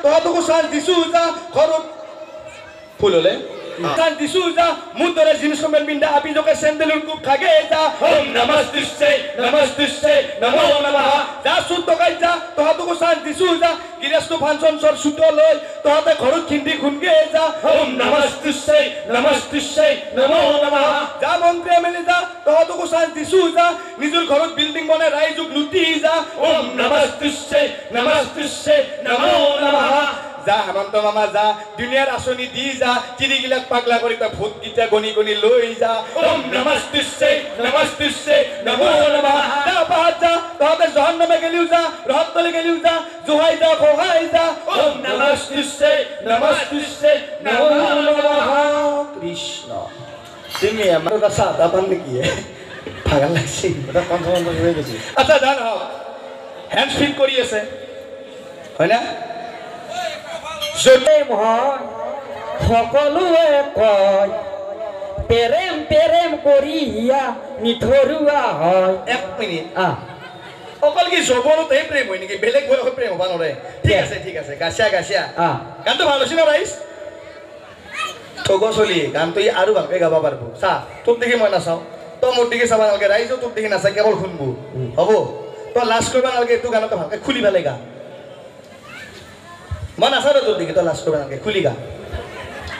তহঁতকো chance দিছো যা ঘৰত ফুল হলে চান্স দিছো যা মোৰ দৰে জিন্স পেণ্ট পিন্ধা আপি জকে চেণ্ডেলৰ কোপ খাগে যা ওম নমস্তুস্তে নমস্তুস্তে নমো নমঃ যা সুত টকাই যা তহঁতকো চান্স দিছো যা গিৰেস্তু ফাংচন চৰ সুত লৈ তহঁতে ঘৰত খিন্দি খুনগে যা ওম নমস্তুস্তে নমস্তুস্তে নমো নমঃ যা মন্ত্ৰী এমএলএ যা তহঁতকো চান্স দিছো যা নিজৰ ঘৰত বিল্ডিং বনাই ৰাইজক লুটি যা ওম নমস্তুস্তে নমস্তুস্তে নমো নমঃ যা হেমন্ত মামা যা দুনিয়াৰ আঁচনি দি যা চিৰিগিলাক পাগলা কৰি তই ভোট গীতা গণি গণি লৈ যা ওম নমস্তুস্তে নমস্তুস্তে নমো নমঃ যা পাহাত যা তহঁতে জহন্নমে গেলিও যা ৰহতলে গেলিও যা জোহাই যা খহাই যা ওম নমস্তুস্তে নমস্তুস্তে নমো নমঃ কৃষ্ণ তুমি আমাৰ চাহ দাপান নেকি ভাগৰ লাগছে এটা কনফাৰ্ম হৈ গৈছে আচ্ছা জান হেণ্ড ফিট কৰি আছে হয় না সকলোৱে কয় প্ৰেম প্ৰেম কৰি হিয়া নিথৰুৱা হয় এক মিনিট অকল কি জবৰতে প্ৰেম হয় নেকি বেলেগ বয়সত প্ৰেম হ'ব নোৱাৰে ঠিক আছে গাছিয়া গাছিয়া গানটো ভাল হৈছে না ৰাইজ ঠগ চলি গানটো আৰু ভালকে গাব পাৰিব চা তোক দেখি মই নাচাওঁ তই মোৰ দিকে চাব নালাগে ৰাইজো তোক দেখি নাচায় কেৱল শুনব হ'ব তই লাজ কৰিব নালাগে এইটো গানকে ভালকে খুলি পেলাই গা মই নাচাওঁ তোৰ দিকে তই লাজ কৰিব নালাগে খুলি গা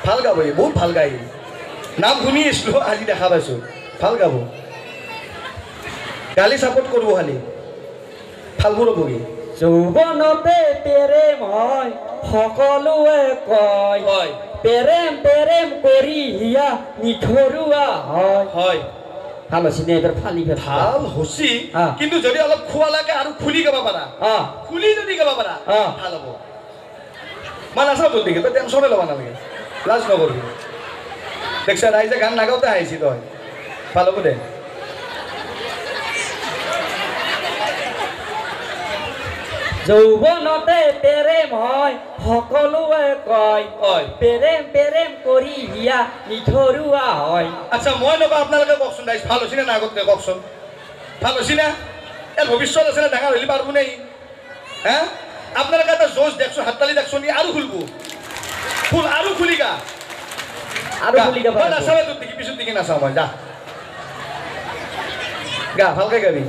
ভাল গাব বহুত ভাল গাই নাম শুনি আছিলো আজি দেখা পাইছো ভাল গাব গালি চাপোৰ্ট কৰিব খালি ফালবোৰ বহি যৌৱনতে প্ৰেম হয় সকলোৱে কয় প্ৰেম প্ৰেম কৰি হিয়া নিথৰুৱা হয় হয় ভাল হৈছে নে এবাৰ ফালি ভাল হৈছে কিন্তু যদি অলপ খোৱা লাগে আৰু খুলি গাব পাৰা খুলি যদি গাব পাৰা ভাল হ'ব মই নাচাওঁ তোৰ দিকে তই টেনশ্যনে ল'ব নালাগে লাজ নকৰিবি দেখছা ৰাইজে গান নাগাওঁতে আহিছি তই ভাল হ'ব দে যৌৱনতে প্ৰেম হয় সকলোৱে কয় প্ৰেম প্ৰেম কৰি হিয়া নিথৰুৱা হয় আচ্ছা মই নকওঁ আপোনালোকে কওকচোন ৰাইজ ভাল হৈছে নে নাই আগতকৈ কওকচোন ভাল হৈছে না ইয়াৰ ভৱিষ্যত আছে নে ডাঙৰ হ'লে পাৰিব নে হে আপোনালোকে এটা জোচ দেখছো হাততালি দেখছো নি আৰু খুলব ফুল আৰু খুলিগা মই নাচাওঁ তোৰ দেখি পিছত দেখি নাচাওঁ মই যা গা ভালকে গাবি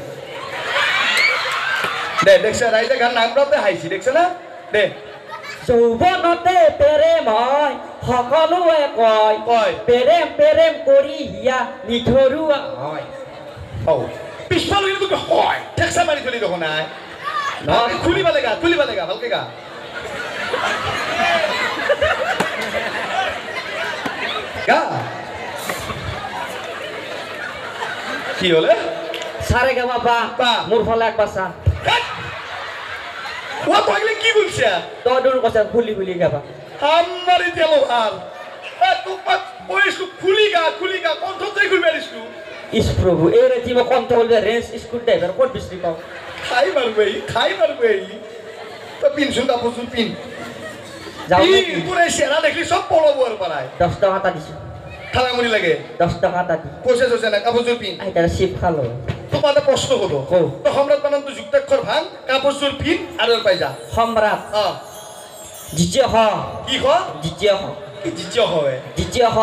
দে দেখছে ৰাইজে গান নামতে হাইছি দেখছে না দে যৌৱনতে প্ৰেম হয় সকলোৱে কয় প্ৰেম প্ৰেম কৰি হিয়া নিথৰুৱা হয় পিছফালে কিন্তু হয় ঠেকচা মাৰি থলি দেখোন নাই খুলিব লাগা ভালকে গা গা কি হলে সারে গামা পা মোর ফলে একবার চা ও পাগলে কি বলছে তো দূর কথা খুলি খুলি গাবা আমারই তেল আর তুই ওইসু খুলি গা কন্ট্রোল খুলবে আরিসু ইস প্রভু এই রে মো কন্ট্রোল দে রেঞ্জ স্ক্রু ড্রাইভার কোন বিস্তি পাও খাই মারবে তো পিন সুন্দর পুজু পিন যাও পুরো সেরা দেখলি সব পড়বো আর পারায় 10 টাকা তা দিছি খালামুনি লাগে 10 টাকা তা দি পয়সা জোসে না কাপড় পিন আই তার শিব খালো তোমার প্রশ্ন হলো তো সম্রাট বানান তো যুক্তাক্ষর ভাঙ কাপড় পিন আর পাই যা সম্রাট দ্বিতীয় হ কি হ দ্বিতীয় হ কি দ্বিতীয় হয় দ্বিতীয় হ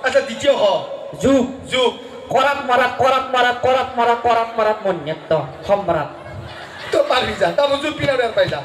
আচ্ছা দ্বিতীয় হ যুগ করাত মারাত মন্যত সম্রাট তো পারবি যা কাপড় পিন আর পাই যা